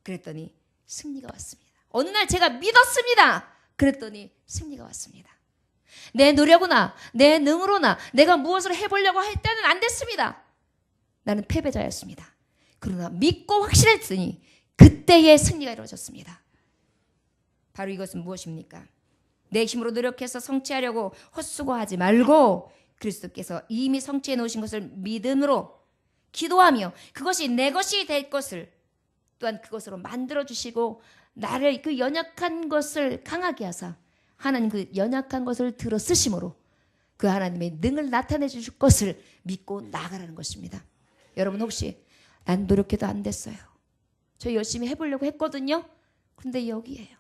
그랬더니 승리가 왔습니다. 어느 날 제가 믿었습니다. 그랬더니 승리가 왔습니다. 내 노력으나 내 능으로나 내가 무엇을 해보려고 할 때는 안 됐습니다. 나는 패배자였습니다. 그러나 믿고 확신했으니 그때의 승리가 이루어졌습니다. 바로 이것은 무엇입니까? 내 힘으로 노력해서 성취하려고 헛수고하지 말고 그리스도께서 이미 성취해 놓으신 것을 믿음으로 기도하며 그것이 내 것이 될 것을 또한 그것으로 만들어주시고 나를 그 연약한 것을 강하게 하사 하나님 그 연약한 것을 들어 쓰심으로 그 하나님의 능을 나타내 주실 것을 믿고 나아가라는 것입니다. 여러분, 혹시 난 노력해도 안 됐어요. 저 열심히 해보려고 했거든요. 근데 여기에요.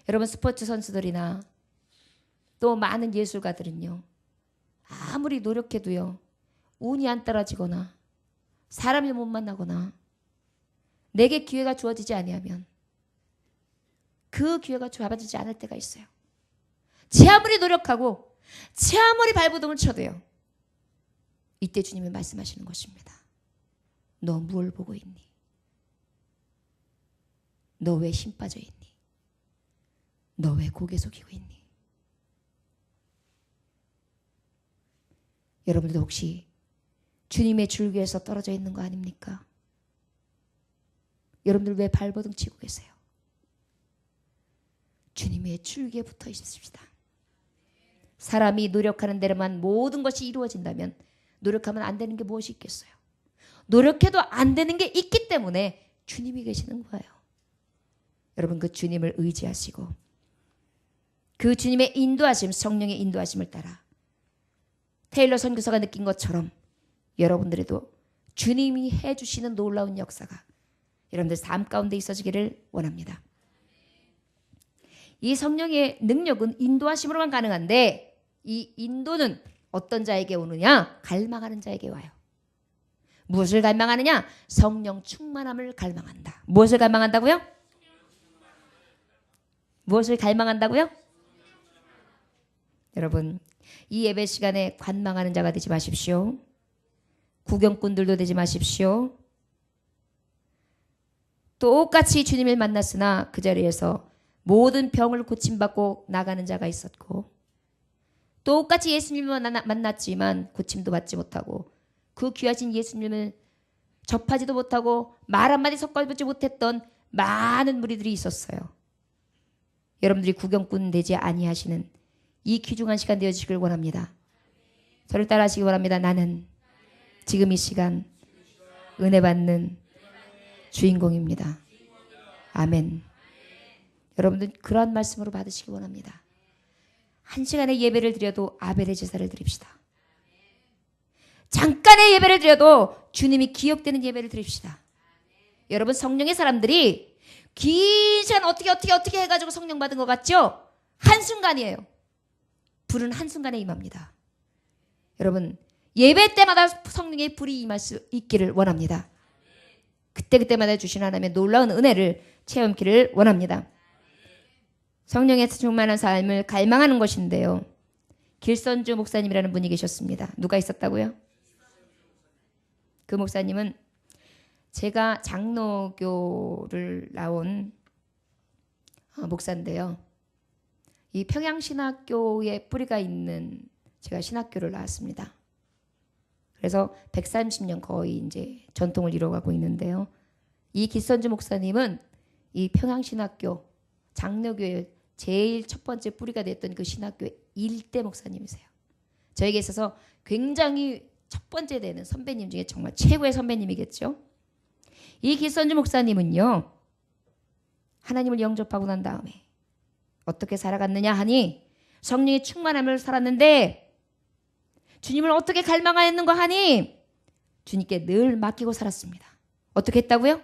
여러분, 스포츠 선수들이나 또 많은 예술가들은요, 아무리 노력해도요, 운이 안 떨어지거나 사람을 못 만나거나 내게 기회가 주어지지 아니하면 그 기회가 주어지지 않을 때가 있어요. 제 아무리 노력하고 제 아무리 발버둥을 쳐도요. 이때 주님이 말씀하시는 것입니다. 너 뭘 보고 있니? 너 왜 힘 빠져 있니? 너 왜 고개 숙이고 있니? 여러분들도 혹시 주님의 줄기에서 떨어져 있는 거 아닙니까? 여러분들 왜 발버둥 치고 계세요? 주님의 줄기에 붙어 있습니다. 사람이 노력하는 대로만 모든 것이 이루어진다면 노력하면 안 되는 게 무엇이 있겠어요? 노력해도 안 되는 게 있기 때문에 주님이 계시는 거예요. 여러분 그 주님을 의지하시고 그 주님의 인도하심, 성령의 인도하심을 따라 테일러 선교사가 느낀 것처럼 여러분들에도 주님이 해주시는 놀라운 역사가 여러분들 삶 가운데 있어지기를 원합니다. 이 성령의 능력은 인도하심으로만 가능한데 이 인도는 어떤 자에게 오느냐? 갈망하는 자에게 와요. 무엇을 갈망하느냐? 성령 충만함을 갈망한다. 무엇을 갈망한다고요? 무엇을 갈망한다고요? 여러분 이 예배 시간에 관망하는 자가 되지 마십시오. 구경꾼들도 되지 마십시오. 똑같이 주님을 만났으나 그 자리에서 모든 병을 고침받고 나가는 자가 있었고 똑같이 예수님을 만났지만 고침도 받지 못하고 그 귀하신 예수님을 접하지도 못하고 말 한마디 섞어보지 못했던 많은 무리들이 있었어요. 여러분들이 구경꾼 되지 아니하시는 이 귀중한 시간 되어주시길 원합니다. 저를 따라하시기 원합니다. 나는 지금 이 시간 은혜 받는 주인공입니다. 아멘. 여러분들 그러한 말씀으로 받으시기 원합니다. 한 시간의 예배를 드려도 아벨의 제사를 드립시다. 잠깐의 예배를 드려도 주님이 기억되는 예배를 드립시다. 여러분 성령의 사람들이 긴 시간 어떻게 해가지고 성령 받은 것 같죠? 한순간이에요. 불은 한순간에 임합니다. 여러분 예배 때마다 성령의 불이 임할 수 있기를 원합니다. 그때마다 주신 하나님의 놀라운 은혜를 체험키를 원합니다. 성령의 충만한 삶을 갈망하는 것인데요. 길선주 목사님이라는 분이 계셨습니다. 누가 있었다고요? 그 목사님은 제가 장로교를 나온 목사인데요. 이 평양신학교에 뿌리가 있는 제가 신학교를 나왔습니다. 그래서 130년 거의 이제 전통을 이뤄가고 있는데요. 이 길선주 목사님은 이 평양신학교 장로교의 제일 첫 번째 뿌리가 됐던 그 신학교의 일대 목사님이세요. 저에게 있어서 굉장히 첫 번째 되는 선배님 중에 정말 최고의 선배님이겠죠. 이 길선주 목사님은요. 하나님을 영접하고 난 다음에 어떻게 살아갔느냐 하니 성령의 충만함을 살았는데 주님을 어떻게 갈망하였는가 하니 주님께 늘 맡기고 살았습니다. 어떻게 했다고요?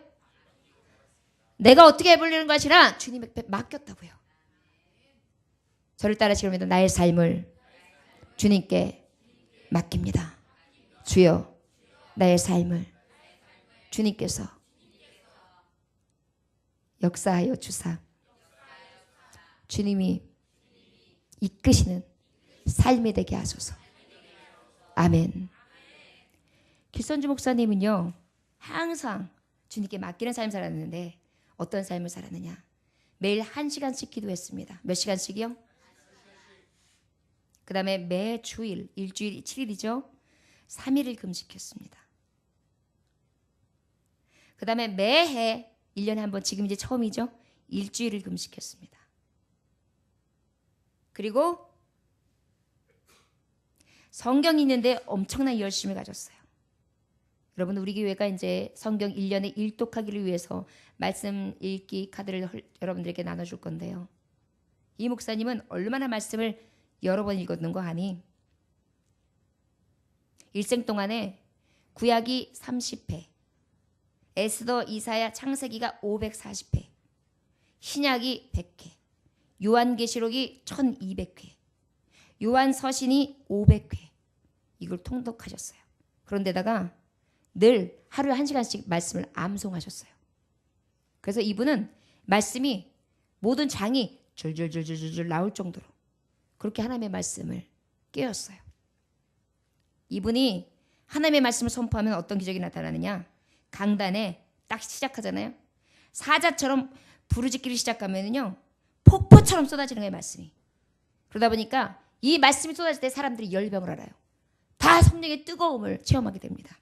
내가 어떻게 해보려는 것이 아니라 주님께 맡겼다고요. 저를 따라하시면 나의 삶을 주님께 맡깁니다. 주여 나의 삶을 주님께서 역사하여 주사 주님이 이끄시는 삶이 되게 하소서. 아멘. 길선주 목사님은요. 항상 주님께 맡기는 삶을 살았는데 어떤 삶을 살았느냐. 매일 1시간씩 기도했습니다. 몇 시간씩이요? 그 다음에 매 주일, 일주일 7일이죠. 3일을 금식했습니다. 그 다음에 매해 1년에 한 번, 지금 이제 처음이죠. 일주일을 금식했습니다. 그리고 성경이 있는데 엄청난 열심을 가졌어요. 여러분 우리 교회가 이제 성경 1년에 일독하기를 위해서 말씀 읽기 카드를 여러분들에게 나눠줄 건데요. 이 목사님은 얼마나 말씀을 여러 번 읽었는가 하니 일생 동안에 구약이 30회, 에스더, 이사야, 창세기가 540회, 신약이 100회, 요한계시록이 1200회, 요한서신이 500회 이걸 통독하셨어요. 그런데다가 늘 하루에 1시간씩 말씀을 암송하셨어요. 그래서 이분은 말씀이 모든 장이 줄줄줄줄줄 나올 정도로 그렇게 하나님의 말씀을 깨웠어요. 이분이 하나님의 말씀을 선포하면 어떤 기적이 나타나느냐? 강단에 딱 시작하잖아요. 사자처럼 부르짖기를 시작하면요, 폭포처럼 쏟아지는 거예요, 말씀이. 그러다 보니까 이 말씀이 쏟아질 때 사람들이 열병을 알아요. 다 성령의 뜨거움을 체험하게 됩니다.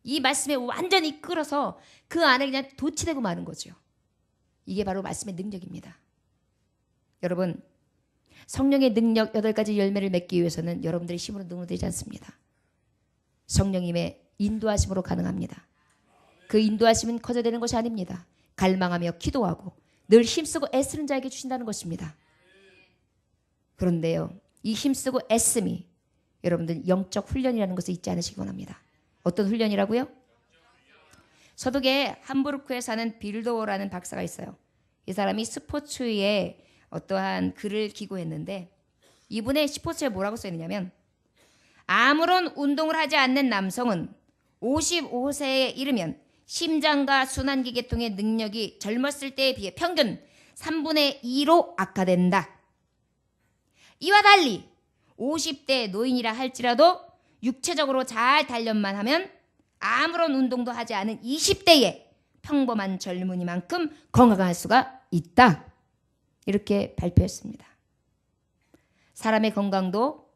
이 말씀에 완전히 끌어서 그 안에 그냥 도취되고 마는 거죠. 이게 바로 말씀의 능력입니다. 여러분, 성령의 능력 8가지 열매를 맺기 위해서는 여러분들의 힘으로 능력되지 않습니다. 성령님의 인도하심으로 가능합니다. 그 인도하심은 거저되는 것이 아닙니다. 갈망하며 기도하고 늘 힘쓰고 애쓰는 자에게 주신다는 것입니다. 그런데요, 이 힘쓰고 애씀이 여러분들 영적 훈련이라는 것을 잊지 않으시기 원합니다. 어떤 훈련이라고요? 서독에 함부르크에 사는 빌도어라는 박사가 있어요. 이 사람이 스포츠에 어떠한 글을 기고했는데 이분의 스포츠에 뭐라고 써있느냐면 아무런 운동을 하지 않는 남성은 55세에 이르면 심장과 순환기 계통의 능력이 젊었을 때에 비해 평균 3분의 2로 악화된다. 이와 달리 50대 노인이라 할지라도 육체적으로 잘 단련만 하면 아무런 운동도 하지 않은 20대에 평범한 젊은이만큼 건강할 수가 있다. 이렇게 발표했습니다. 사람의 건강도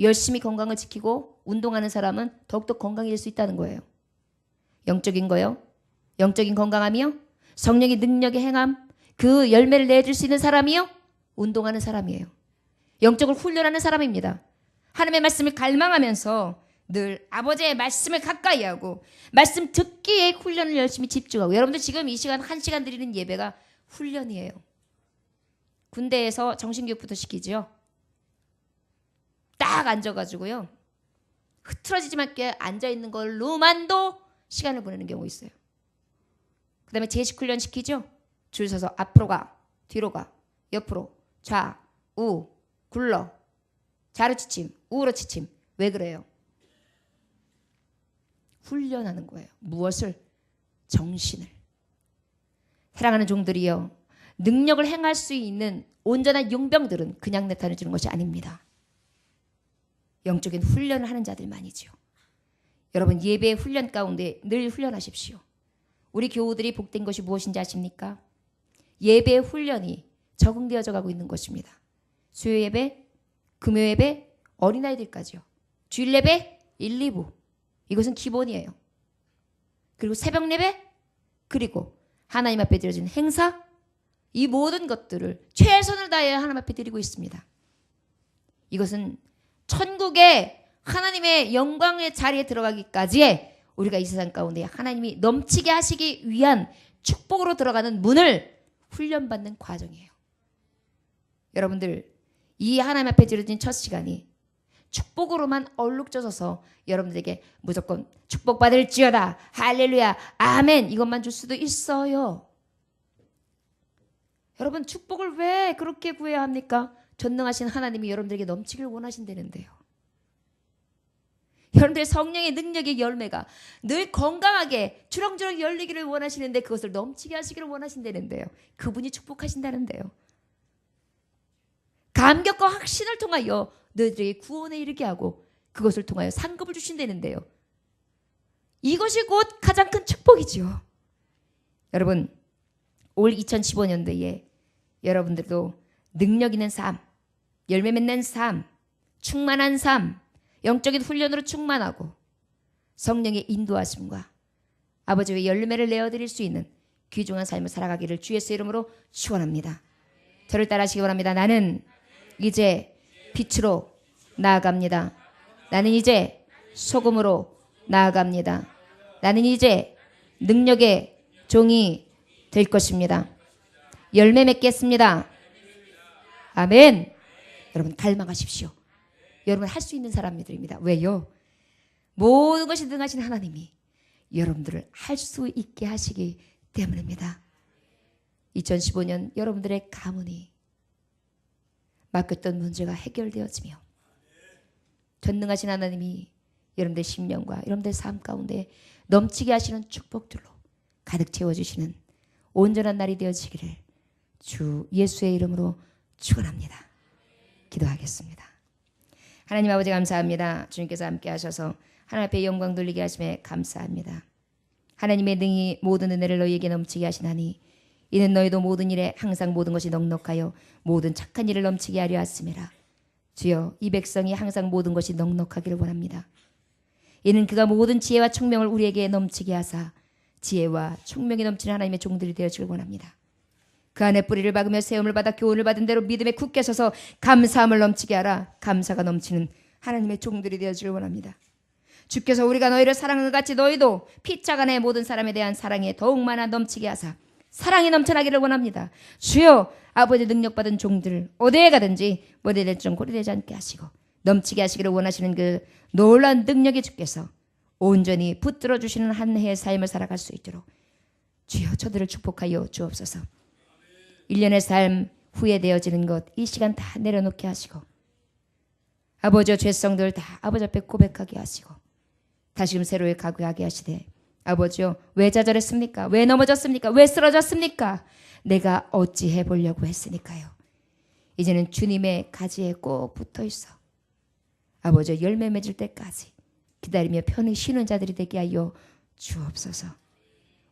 열심히 건강을 지키고 운동하는 사람은 더욱더 건강해질 수 있다는 거예요. 영적인 거요. 영적인 건강함이요. 성령의 능력의 행함. 그 열매를 내줄 수 있는 사람이요. 운동하는 사람이에요. 영적을 훈련하는 사람입니다. 하나님의 말씀을 갈망하면서 늘 아버지의 말씀을 가까이 하고 말씀 듣기에 훈련을 열심히 집중하고 여러분들 지금 이 시간 1시간 드리는 예배가 훈련이에요. 군대에서 정신교육부터 시키죠. 딱 앉아가지고요. 흐트러지지 않게 앉아있는 걸로만도 시간을 보내는 경우 있어요. 그 다음에 제식 훈련 시키죠. 줄 서서 앞으로 가, 뒤로 가, 옆으로, 좌, 우, 굴러, 좌로 지침, 우로 지침. 왜 그래요? 훈련하는 거예요. 무엇을? 정신을. 사랑하는 종들이요. 능력을 행할 수 있는 온전한 용병들은 그냥 나타내주는 것이 아닙니다. 영적인 훈련을 하는 자들만이죠. 여러분 예배의 훈련 가운데 늘 훈련하십시오. 우리 교우들이 복된 것이 무엇인지 아십니까? 예배의 훈련이 적응되어져 가고 있는 것입니다. 수요 예배, 금요 예배, 어린아이들까지요. 주일 예배 1, 2부. 이것은 기본이에요. 그리고 새벽 예배, 그리고 하나님 앞에 드려진 행사, 이 모든 것들을 최선을 다해 하나님 앞에 드리고 있습니다. 이것은 천국의 하나님의 영광의 자리에 들어가기까지의 우리가 이 세상 가운데 하나님이 넘치게 하시기 위한 축복으로 들어가는 문을 훈련받는 과정이에요. 여러분들 이 하나님 앞에 드려진 첫 시간이 축복으로만 얼룩져서서 여러분들에게 무조건 축복받을지어다 할렐루야 아멘 이것만 줄 수도 있어요. 여러분 축복을 왜 그렇게 구해야 합니까? 전능하신 하나님이 여러분들에게 넘치길 원하신다는데요. 여러분들의 성령의 능력의 열매가 늘 건강하게 주렁주렁 열리기를 원하시는데 그것을 넘치게 하시기를 원하신다는데요. 그분이 축복하신다는데요. 감격과 확신을 통하여 너희들에게 구원에 이르게 하고 그것을 통하여 상급을 주신다는데요. 이것이 곧 가장 큰 축복이죠. 여러분 올 2015년도에 여러분들도 능력 있는 삶, 열매 맺는 삶, 충만한 삶, 영적인 훈련으로 충만하고 성령의 인도하심과 아버지의 열매를 내어드릴 수 있는 귀중한 삶을 살아가기를 주 예수의 이름으로 축원합니다. 저를 따라하시기 바랍니다. 나는 이제 빛으로 나아갑니다. 나는 이제 소금으로 나아갑니다. 나는 이제 능력의 종이 될 것입니다. 열매 맺겠습니다. 아멘. 여러분 갈망하십시오. 여러분 할 수 있는 사람들입니다. 왜요? 모든 것이 능하신 하나님이 여러분들을 할 수 있게 하시기 때문입니다. 2015년 여러분들의 가문이 맡겼던 문제가 해결되어지며 전능하신 하나님이 여러분들 심령과 여러분들 삶 가운데 넘치게 하시는 축복들로 가득 채워주시는 온전한 날이 되어지기를 주 예수의 이름으로 축원합니다. 기도하겠습니다. 하나님 아버지 감사합니다. 주님께서 함께 하셔서 하나님 앞에 영광 돌리게 하심에 감사합니다. 하나님의 능히 모든 은혜를 너희에게 넘치게 하시나니 이는 너희도 모든 일에 항상 모든 것이 넉넉하여 모든 착한 일을 넘치게 하려 하심이라. 주여 이 백성이 항상 모든 것이 넉넉하기를 원합니다. 이는 그가 모든 지혜와 총명을 우리에게 넘치게 하사 지혜와 총명이 넘치는 하나님의 종들이 되어주길 원합니다. 그 안에 뿌리를 박으며 세움을 받아 교훈을 받은 대로 믿음에 굳게 서서 감사함을 넘치게 하라. 감사가 넘치는 하나님의 종들이 되어주길 원합니다. 주께서 우리가 너희를 사랑한 것 같이 너희도 피차간의 모든 사람에 대한 사랑에 더욱 많아 넘치게 하사 사랑이 넘쳐나기를 원합니다. 주여 아버지 능력받은 종들 어디에 가든지 머리에 될정 고리되지 않게 하시고 넘치게 하시기를 원하시는 그 놀라운 능력의 주께서 온전히 붙들어 주시는 한 해의 삶을 살아갈 수 있도록 주여 저들을 축복하여 주옵소서. 1년의 삶 후회되어지는 것 이 시간 다 내려놓게 하시고 아버지의 죄성들 다 아버지 앞에 고백하게 하시고 다시금 새로이 각오하게 하시되 아버지요 왜 좌절했습니까? 왜 넘어졌습니까? 왜 쓰러졌습니까? 내가 어찌해 보려고 했으니까요. 이제는 주님의 가지에 꼭 붙어 있어 아버지 열매 맺을 때까지 기다리며 편히 쉬는 자들이 되게 하여 주옵소서.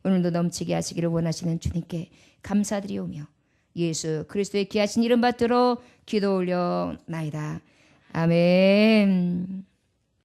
오늘도 넘치게 하시기를 원하시는 주님께 감사드리오며 예수 그리스도의 귀하신 이름 받들어 기도 올려나이다. 아멘.